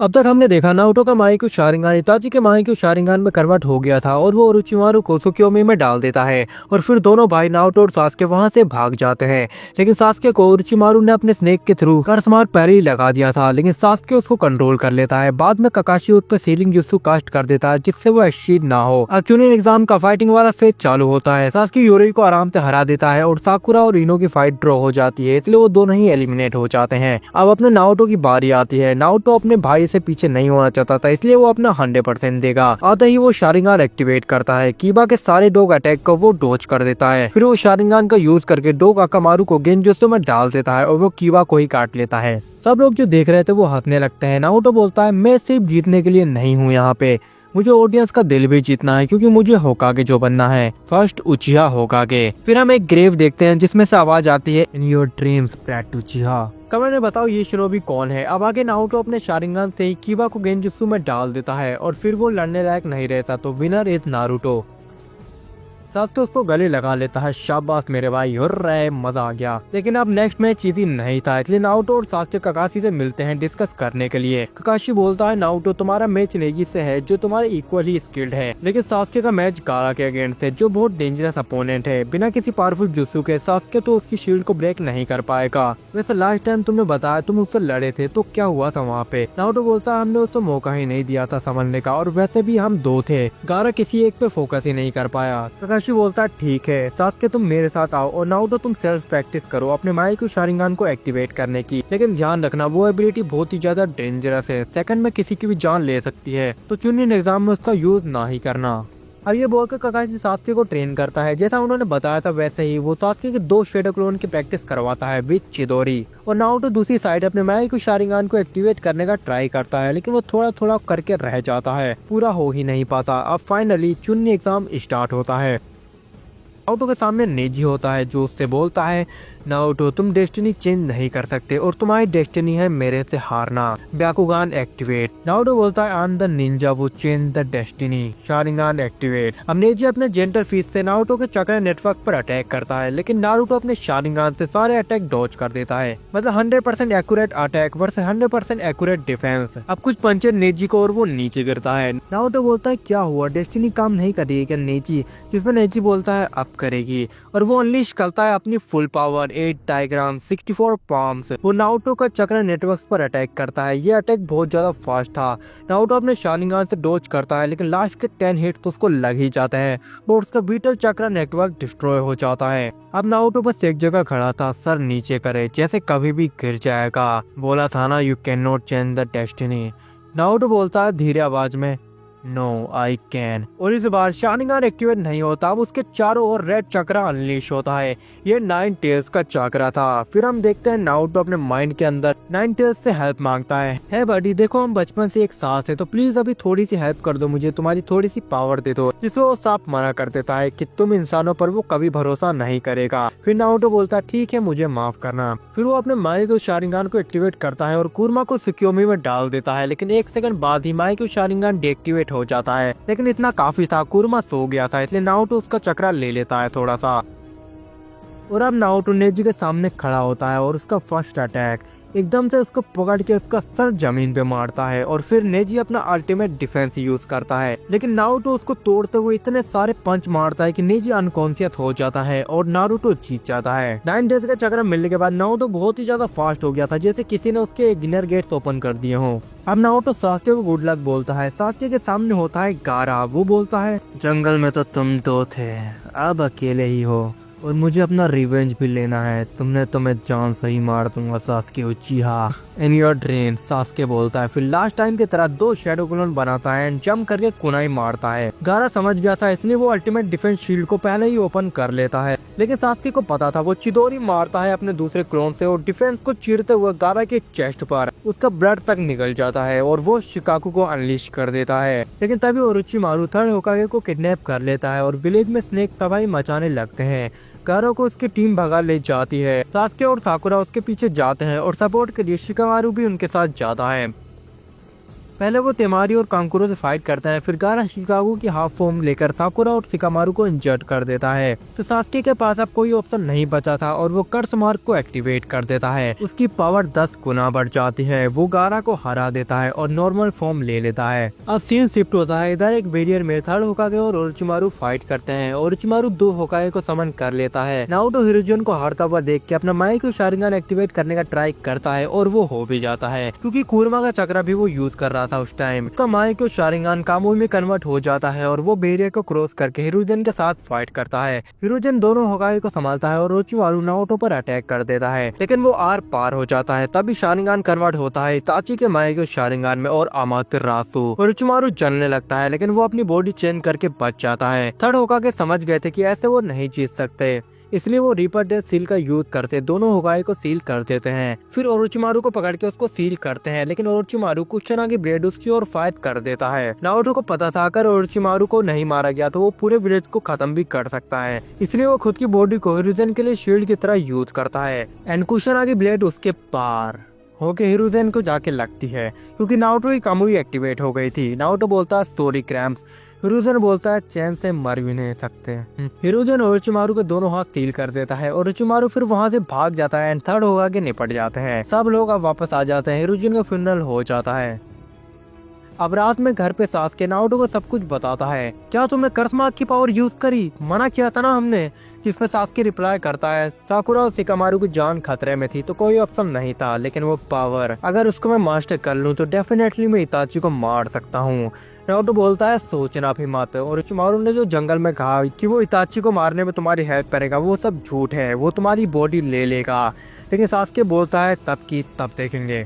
अब तक हमने देखा नारुतो का माइक्यू शारिंगान इताची के माइक्यू शारिंगान में कन्वर्ट हो गया था और वो ओरोचिमारू को त्सुकियोमी में डाल देता है और फिर दोनों भाई नारुतो और सास्के वहां से भाग जाते हैं। लेकिन सास्के को ओरोचिमारू ने अपने स्नेक के थ्रू कर्समार्क पहले ही लगा दिया था, लेकिन सास्के उसको कंट्रोल कर लेता है। बाद में ककाशी उस पर सीलिंग जुत्सु कास्ट कर देता है जिससे वो एक्सीड ना हो। अब चुनिन एग्जाम का फाइटिंग वाला फेज चालू होता है। सास्के यूरी को आराम से हरा देता है और साकुरा और इनो की फाइट ड्रॉ हो जाती है, इसलिए वो दोनों ही एलिमिनेट हो जाते हैं। अब अपने नारुतो की बारी आती है। नारुतो अपने भाई से पीछे नहीं होना चाहता था, इसलिए वो अपना 100% देगा। आते ही वो शारिंगान एक्टिवेट करता है। कीबा के सारे डोग अटैक को वो डोज कर देता है। फिर वो शारिंगान का यूज करके डोग अकामारू को गेंजुत्सु में डाल देता है और वो कीबा को ही काट लेता है। सब लोग जो देख रहे थे वो हंसने लगते हैं। नारुतो बोलता है, मैं सिर्फ जीतने के लिए नहीं हूँ यहाँ पे, मुझे ऑडियंस का दिल भी जीतना है क्योंकि मुझे होकागे जो बनना है, फर्स्ट उचिहा होकागे। फिर हम एक ग्रेव देखते हैं जिसमें से आवाज आती है, in your dreams brat उचिहा। Comment में बताओ ये शिनोबी कौन है। अब आगे नारुतो अपने शारिंगान से ही कीबा को गेंजुत्सु में डाल देता है और फिर वो लड़ने लायक नहीं रहता, तो विनर इज नारुतो। सास्के उसको गले लगा लेता है, शाबाश मेरे भाई, हुर्रे, मजा आ गया। लेकिन अब नेक्स्ट मैच इजी नहीं था, इसलिए नारुतो और सास्के ककाशी से मिलते हैं डिस्कस करने के लिए। ककाशी बोलता है, नारुतो तुम्हारा मैच नेगी से है जो तुम्हारे इक्वली स्किल्ड है, लेकिन सास्के का मैच गारा के अगेंस्ट है जो बहुत डेंजरस अपोनेंट है। बिना किसी पावरफुल जुत्सु के सास्के तो उसकी शील्ड को ब्रेक नहीं कर पाएगा। वैसे लास्ट टाइम तुमने बताया तुम उससे लड़े थे तो क्या हुआ था वहाँ पे। नारुतो बोलता है, हमने उसको मौका ही नहीं दिया था संभलने का, और वैसे भी हम दो थे, गारा किसी एक पे फोकस ही नहीं कर पाया। ककाशी बोलता, ठीक है सास्के तुम मेरे साथ आओ और नारुतो तुम सेल्फ प्रैक्टिस करो अपने माइक्यू शारिंगान को एक्टिवेट करने की, लेकिन ध्यान रखना वो एबिलिटी बहुत ही ज्यादा डेंजरस है, सेकंड में किसी की भी जान ले सकती है, तो चुनिन एग्जाम में उसका यूज ना ही करना। अब ये बोलकर ककाशी सास्के को ट्रेन करता है जैसा उन्होंने बताया था, वैसे ही वो सास्के के 2 शेडो क्लोन की प्रैक्टिस करवाता है विद चिदोरी, और नारुतो दूसरी साइड अपने माइक्यू शारिंगान को एक्टिवेट करने का ट्राई करता है, लेकिन वो थोड़ा थोड़ा करके रह जाता है, पूरा हो ही नहीं पाता। अब फाइनली चुनिन एग्जाम स्टार्ट होता है। नारुतो के सामने नेजी होता है जो उससे बोलता है, नारुतो तुम डेस्टिनी चेंज नहीं कर सकते और तुम्हारी डेस्टिनी है मेरे से हारना, ब्याकुगान एक्टिवेट। नारुतो बोलता है, आई एम द निंजा वो change the destiny, Sharingan activate. अब नेजी अपने जेंटल फीस से नारुतो के चक्र नेटवर्क पर अटैक करता है, लेकिन नारुतो अपने शारिंगान से सारे अटैक डॉज कर देता है, मतलब 100% accurate attack versus 100% accurate defence. अब कुछ पंचर नेजी को और वो नीचे गिरता है। नारुतो बोलता है, क्या हुआ, डेस्टिनी काम नहीं करेगी क्या नेजी, जिसमें नेजी बोलता है अब करेगी, और वो अनलीश करता है अपनी फुल पावर 8 डायग्राम 64 पाम्स। वो नारुतो का चक्र नेटवर्क पर अटैक करता है। ये अटैक बहुत ज्यादा फास्ट था। नारुतो अपने शारिंगान से डॉज करता है, लेकिन लास्ट के 10 हिट तो उसको लग ही जाते हैं और उसका बीटल चक्र नेटवर्क डिस्ट्रॉय हो जाता है। अब नारुतो बस एक जगह खड़ा था, सर नीचे करे जैसे कभी भी गिर जाएगा। बोला था ना, you can not change the destiny. Naruto बोलता है धीरे आवाज में, नो आई कैन, और इस बार शारिंगान एक्टिवेट नहीं होता। अब उसके चारों ओर रेड चक्रा अनलीश होता है। ये 9 टेल्स का चक्रा था। फिर हम देखते हैं नारुतो अपने माइंड के अंदर 9 टेल्स से हेल्प मांगता है, हे बडी देखो हम बचपन से एक साथ है, तो प्लीज अभी थोड़ी सी हेल्प कर दो मुझे, तुम्हारी थोड़ी सी पावर दे दो। जिसको वो साफ मना कर देता है कि तुम इंसानों पर वो कभी भरोसा नहीं करेगा। फिर नारुतो बोलता है, ठीक है मुझे माफ करना। फिर वो अपने माइक्यू शारिंगान को एक्टिवेट करता है और कुरमा को त्सुकियोमी में डाल देता है, लेकिन 1 सेकंड बाद ही माइक्यू शारिंगान डीएक्टिवेट हो जाता है। लेकिन इतना काफी था, कुरमा सो गया था, इसलिए नारुतो उसका चक्रा ले लेता है थोड़ा सा, और अब नारुतो नेजी के सामने खड़ा होता है और उसका फर्स्ट अटैक एकदम से उसको पकड़ के उसका सर जमीन पे मारता है, और फिर नेजी अपना अल्टीमेट डिफेंस यूज करता है, लेकिन नारुतो उसको तोड़ते हुए इतने सारे पंच मारता है कि नेजी अनकॉन्शियस हो जाता है और नारुतो जीत जाता है। 9 डेज का चक्र मिलने के बाद नारुतो बहुत ही ज्यादा फास्ट हो गया था, जैसे किसी ने उसके इनर गेट ओपन कर दिए हों। अब नारुतो सास्के को गुड लक बोलता है। सास्के के सामने होता है गारा। वो बोलता है, जंगल में तो तुम 2 थे, अब अकेले ही हो और मुझे अपना रिवेंज भी लेना है, तुमने तो मैं जान से ही मार दूंगा Sasuke उचिहा, in your dream. Sasuke बोलता है। फिर लास्ट टाइम की तरह 2 शेडो क्लोन बनाता है एंड जंप करके कुनाई मारता है। गारा समझ गया था, इसलिए वो अल्टीमेट डिफेंस शील्ड को पहले ही ओपन कर लेता है, लेकिन सास्के को पता था। वो चिदोरी मारता है अपने दूसरे क्लोन से और डिफेंस को चीरते हुए गारा के चेस्ट पर उसका ब्लड तक निकल जाता है और वो शिकाकू को अनलीश कर देता है। लेकिन तभी ओरोचिमारू थर्ड होकागे को किडनैप कर लेता है और विलेज में स्नेक तबाही मचाने लगते हैं। गारा को उसकी टीम भगा ले जाती है। सास्के और साकुरा उसके पीछे जाते हैं और सपोर्ट के लिए शिकामारू भी उनके साथ जाता है। पहले वो तेमारी और कांकुरो से फाइट करता है, फिर गारा शिकागो की हाफ फॉर्म लेकर साकुरा और शिकामारू को इंजर्ड कर देता है। तो सास्के के पास अब कोई ऑप्शन नहीं बचा था और वो कर्स मार्क को एक्टिवेट कर देता है। उसकी पावर 10 गुना बढ़ जाती है। वो गारा को हरा देता है और नॉर्मल फॉर्म ले लेता है। अब सीन शिफ्ट होता है। इधर एक बैरियर में थर्ड होकागे और ओरोचिमारू फाइट करते हैं। ओरोचिमारू 2 होकागे को समन कर लेता है। नारुतो हिरुजुन को हारता हुआ देख के अपना माइक्रो शारिंगन एक्टिवेट करने का ट्राई करता है और वो हो भी जाता है, क्योंकि कुरमा का चक्रा भी वो यूज कर रहा था उस टाइम। उसका माइक्रो शारिंगन कामुई में कन्वर्ट हो जाता है और वो बैरियर को क्रॉस करके हिरुजुन के साथ फाइट करता है। हिरुजुन दोनों होकागे को संभालता है और ओरोचिमारू नारुतो पर अटैक कर देता है, लेकिन वो आर पार हो जाता है। तभी शारिंगन कन्वर्ट होता है इताची के माइक्रो शारिंगन में और अमातेरासु। ओरोचिमारू जलने लगता है, लेकिन वो अपनी बॉडी चेंज करके बच जाता है। थर्ड होकागे समझ गए थे कि ऐसे वो नहीं जीत सकते, इसलिए वो रीपर डेथ सील का यूज करते दोनों होकागे को सील कर देते हैं। फिर ओरोचिमारू को पकड़ के उसको सील करते हैं, लेकिन ओरोचिमारू कुशना ब्लेड उसकी ओर फायर कर देता है। नारुतो को पता था अगर ओरोचिमारू को नहीं मारा गया तो वो पूरे विलेज को खत्म भी कर सकता है, इसलिए वो खुद की बॉडी को हिरुजेन के लिए शील्ड की तरह यूज करता है। एंड कुशना की ब्लेड उसके पार होके हिरुजेन को जाके लगती है, क्योंकि नारुतो की कामुई एक्टिवेट हो गई थी। नारुतो बोलता है सॉरी क्रैम्प्स। हिरुजेन बोलता है चैन से मर भी नहीं सकते। हिरुजेन ओरोचिमारू के दोनों हाथ सील कर देता है। ओरोचिमारू फिर वहां से भाग जाता है एंड थर्ड होकागे निपट जाते हैं। सब लोग अब वापस आ जाते हैं। हिरुजेन का फ्यूनरल हो जाता है। अब रात में घर पे सास्के नारुतो को सब कुछ बताता है। क्या तुमने कर्स मार्क की पावर यूज करी? मना किया था ना हमने। जिसमें सास्के रिप्लाई करता है साकुरा और शिकामारू की जान खतरे में थी तो कोई ऑप्शन नहीं था, लेकिन वो पावर अगर उसको मैं मास्टर कर लूं तो डेफिनेटली मैं इताची को मार सकता हूँ। नारुतो बोलता है सोचना भी मत। और ओरोचिमारू ने जो जंगल में कहा कि वो इताची को मारने में तुम्हारी हेल्प करेगा, वो सब झूठ है, वो तुम्हारी बॉडी ले लेगा। लेकिन सास्के बोलता है तब की तब देखेंगे।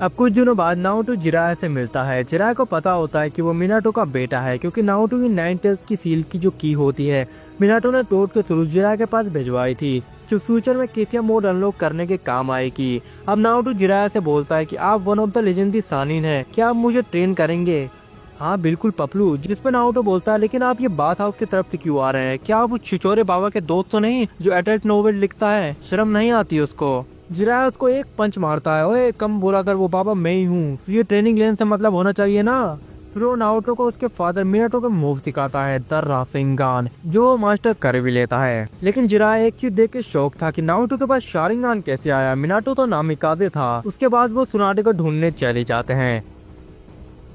अब कुछ दिनों बाद नारुतो जिराया से मिलता है। जिराया को पता होता है कि वो मिनाटो का बेटा है, क्योंकि नारुतो की 9 टेल्स की सील की जो की होती है मिनाटो ने टोड के थ्रू जिराया के पास भिजवाई थी, जो फ्यूचर में केथिया मोड अनलॉक करने के काम आएगी। अब नारुतो जिराया से बोलता है कि आप one of the legendary Sannin है, क्या आप मुझे ट्रेन करेंगे? हाँ बिल्कुल पपलू। जिसपे नारुतो बोलता है लेकिन आप ये बाथ हाउस की तरफ से क्यों आ रहे हैं? क्या आप उस छिचोरे बाबा के दोस्त तो नहीं जो एडल्ट नोवेल लिखता है? शर्म नहीं आती उसको? जिराया उसको एक पंच मारता है। ओए कम बोला कर, वो बाबा मैं ही हूँ, ये ट्रेनिंग लेने से मतलब होना चाहिए ना। फिर वो नारुतो को उसके फादर मिनाटो का मूव दिखाता है द रासेंगान, जो वो मास्टर कर भी लेता है। लेकिन जिराया एक चीज देख के शौक था कि नारुतो के पास शारिंगान कैसे आया। मिनाटो तो नामिकाजे था। उसके बाद वो सुनाटे को ढूंढने चले जाते हैं।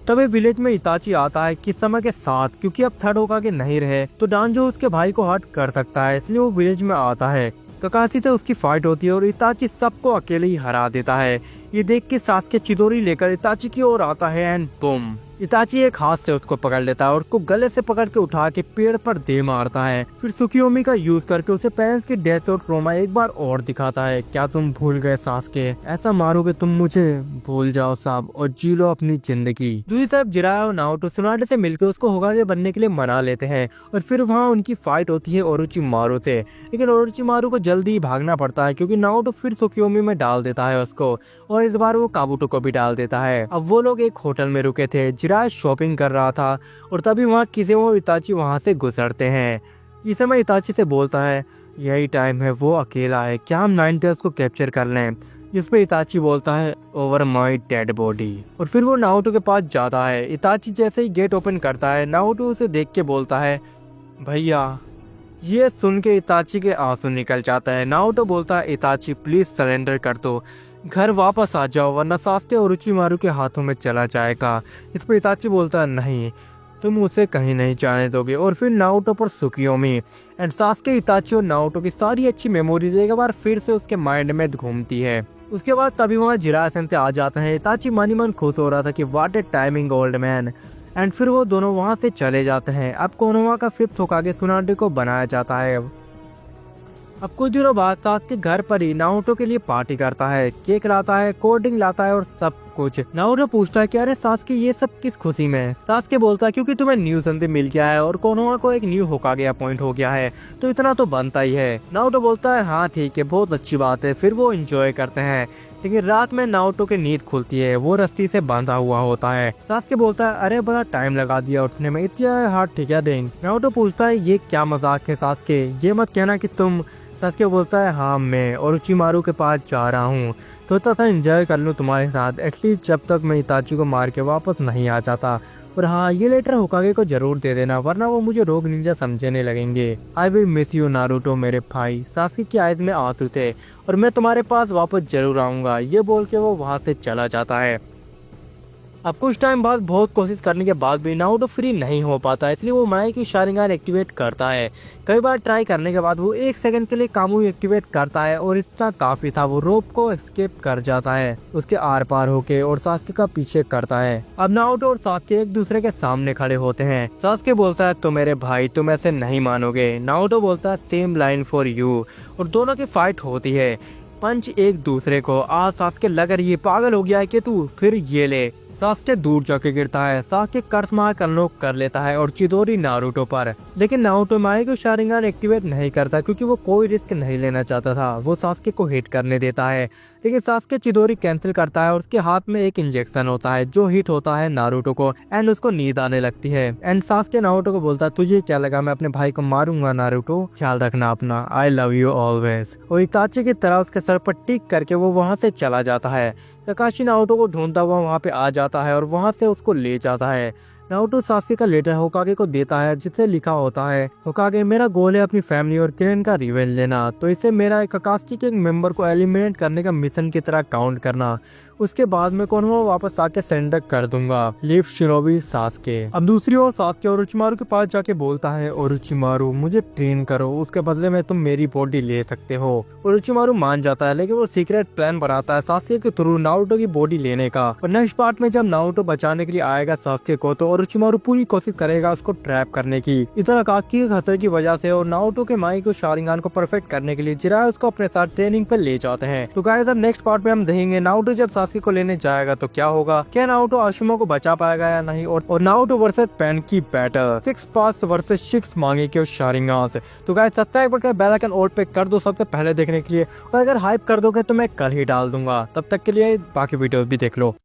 तभी विलेज में इताची आता है किस समय के साथ, क्योंकि अब थर्ड होकागे नहीं रहे तो डांजो उसके भाई को हर्ट कर सकता है, इसलिए वो विलेज में आता है। ककाशी से उसकी फाइट होती है और इताची सबको अकेले ही हरा देता है। ये देख के सास्के चिदोरी लेकर इताची की ओर आता है एंड बूम, इताची एक हाथ से उसको पकड़ लेता है और उसको गले से पकड़ के उठा के पेड़ पर दे मारता है। फिर सुकियोमी का यूज करके उसे पेरेंट्स की डेथ और ट्रॉमा एक बार और दिखाता है। क्या तुम भूल गए सास्के? ऐसा मारोगे तुम मुझे? भूल जाओ साहब और जी लो अपनी जिंदगी। दूसरी तरफ जिराया और नारुतो सुनाटे से मिलकर उसको होकागे बनने के लिए मना लेते हैं और फिर वहाँ उनकी फाइट होती है ओरोचिमारू से। लेकिन ओरोचिमारू को जल्दी भागना पड़ता है, क्योंकि नारुतो फिर सुकियोमी में डाल देता है उसको, और इस बार वो काबुटो को भी डाल देता है। अब वो लोग एक होटल में रुके थे। जिराया शॉपिंग कर रहा था और तभी वहाँ किसी वो इताची वहाँ से गुजरते हैं। इस समय इताची से बोलता है यही टाइम है, वो अकेला है, क्या हम 9 टेल्स को कैप्चर कर लें? जिस पे इताची बोलता है ओवर माय डेड बॉडी, और फिर वो नारुतो के पास जाता है। इताची जैसे ही गेट ओपन करता है नारुतो उसे देख के बोलता है भैया। ये सुन के इताची के आंसू निकल जाता है। नारुतो बोलता है इताची प्लीज सरेंडर कर दो, घर वापस आ जाओ वरना सास्के और ओरोचिमारू के हाथों में चला जाएगा। इस पर इताची बोलता है नहीं, तुम उसे कहीं नहीं जाने दोगे। और फिर नारुतो पर सुकियोमी एंड सास्के, इताची और नारुतो की सारी अच्छी मेमोरीज एक बार फिर से उसके माइंड में घूमती है। उसके बाद तभी वहाँ जिराया सेंसे आ जाते हैं। इताची मन मन खुश हो रहा था कि what a timing old man. And फिर वो दोनों वहाँ से चले जाते हैं। अब कोनोहा का 5th होकागे सुनाटे को बनाया जाता है। अब कुछ दिनों बाद सास्के घर पर ही नारुतो के लिए पार्टी करता है, केक लाता है, कोल्ड ड्रिंक लाता है और सब कुछ। नारुतो पूछता है कि अरे सास्के ये सब किस खुशी में? सास्के बोलता है क्योंकि तुम्हें न्यू संधि मिल गया है और कोनोहा को एक न्यू होकागे अपॉइंट हो गया है, तो इतना तो बनता ही है। नारुतो बोलता है हाँ ठीक है, बहुत अच्छी बात है। फिर वो एंजॉय करते हैं। लेकिन रात में नारुतो की नींद खुलती है, वो रस्सी से बांधा हुआ होता है। सास्के बोलता है अरे बड़ा टाइम लगा दिया उठने में, इतना हार्ड ठीक है दिन। नारुतो पूछता है ये क्या मजाक है सास्के, ये मत कहना कि तुम सास्के बोलता है हाँ मैं ओरोचिमारू के पास जा रहा हूँ, थोड़ा सा एंजॉय कर लूँ तुम्हारे साथ, एटलीस्ट जब तक मैं इताची को मार के वापस नहीं आ जाता। और हाँ, ये लेटर होकागे को जरूर दे देना, वरना वो मुझे रोग निंजा समझने लगेंगे। I will miss you Naruto मेरे भाई। सास्के की आयत में आंसू थे, और मैं तुम्हारे पास वापस जरूर आऊँगा। ये बोल के वो वहाँ से चला जाता है। अब कुछ टाइम बाद बहुत कोशिश करने के बाद भी नारुतो फ्री नहीं हो पाता, इसलिए वो माया की शारिंगान एक्टिवेट करता है। कई बार ट्राई करने के बाद वो 1 सेकंड के लिए कामुई एक्टिवेट करता है, और इतना काफी था, वो रोप को एस्केप कर जाता है उसके आर पार होके, और सास्के का पीछे करता है। अब नारुतो और सास्के एक दूसरे के सामने खड़े होते हैं। सास्के बोलता है तो मेरे भाई तुम ऐसे नहीं मानोगे। नारुतो बोलता है सेम लाइन फॉर यू, और दोनों की फाइट होती है, पंच एक दूसरे को। आज सास्के लग रही है पागल हो गया है कि तू, फिर ये ले। सास्के दूर जाके गिरता है। सास्के कर्स मार अनलॉक कर लेता है और चिदोरी नारुतो पर, लेकिन नारुतो माया की शारिंगान एक्टिवेट नहीं करता क्योंकि वो कोई रिस्क नहीं लेना चाहता था। वो सास्के को हिट करने देता है, लेकिन सास्के चिदोरी कैंसिल करता है और उसके हाथ में एक इंजेक्शन होता है जो हिट होता है नारुतो को, एंड उसको नींद आने लगती है। एंड सास्के नारुतो को बोलता है तुझे क्या लगा मैं अपने भाई को मारूंगा नारुतो, ख्याल रखना अपना, आई लव यू ऑलवेज। और इताची की तरह उसके सर पर टिक करके वो वहाँ से चला जाता है। काकाशी नारुतो को ढूंढता हुआ वहाँ पे आ जाता है और वहाँ से उसको ले जाता है। नारुतो सास्के का लेटर होकागे को देता है जिससे लिखा होता है होकागे मेरा गोल है अपनी फैमिली और किरेन का रिवेंज लेना, तो इसे मेरा काकाशी के एक मेंबर को एलिमिनेट करने का मिशन की तरह काउंट करना। उसके बाद मैं कोनोमा वापस आके सेंडर कर दूंगा। Live shinobi Sasuke. अब दूसरी ओर सास्के ओरोचिमारू के पास जाके बोलता है ओरोचिमारू मुझे ट्रेन करो, उसके बदले में तुम मेरी बॉडी ले सकते हो। ओरोचिमारू मान जाता है, लेकिन वो सीक्रेट प्लान बनाता है सास्के के थ्रू नारुतो की बॉडी लेने का। और नेक्स्ट पार्ट में जब नारुतो बचाने के लिए आएगा सास्के को, तो ओरोचिमारू पूरी कोशिश करेगा उसको ट्रैप करने की। इधर अकाकी के खतरे की वजह से और नारुतो के माई को शारिंगान को परफेक्ट करने के लिए जिराया उसको अपने साथ ट्रेनिंग पे ले जाते हैं। तो गाइस अब नेक्स्ट पार्ट में हम देखेंगे नारुतो जब सास्के को लेने जाएगा तो क्या होगा, क्या नारुतो आशुमा को बचा पाएगा या नहीं, और नारुतो वर्सेस पेन की बैटल 6 पास वर्सेस 6 मांगे के शारिंगान से। तो गाइस सब्सक्राइब करके बेल आइकन ऑल पे कर दो सबसे पहले देखने के लिए, और अगर हाइप कर दोगे तो मैं कल ही डाल दूंगा। तब तक के लिए बाकी वीडियोस भी देख लो।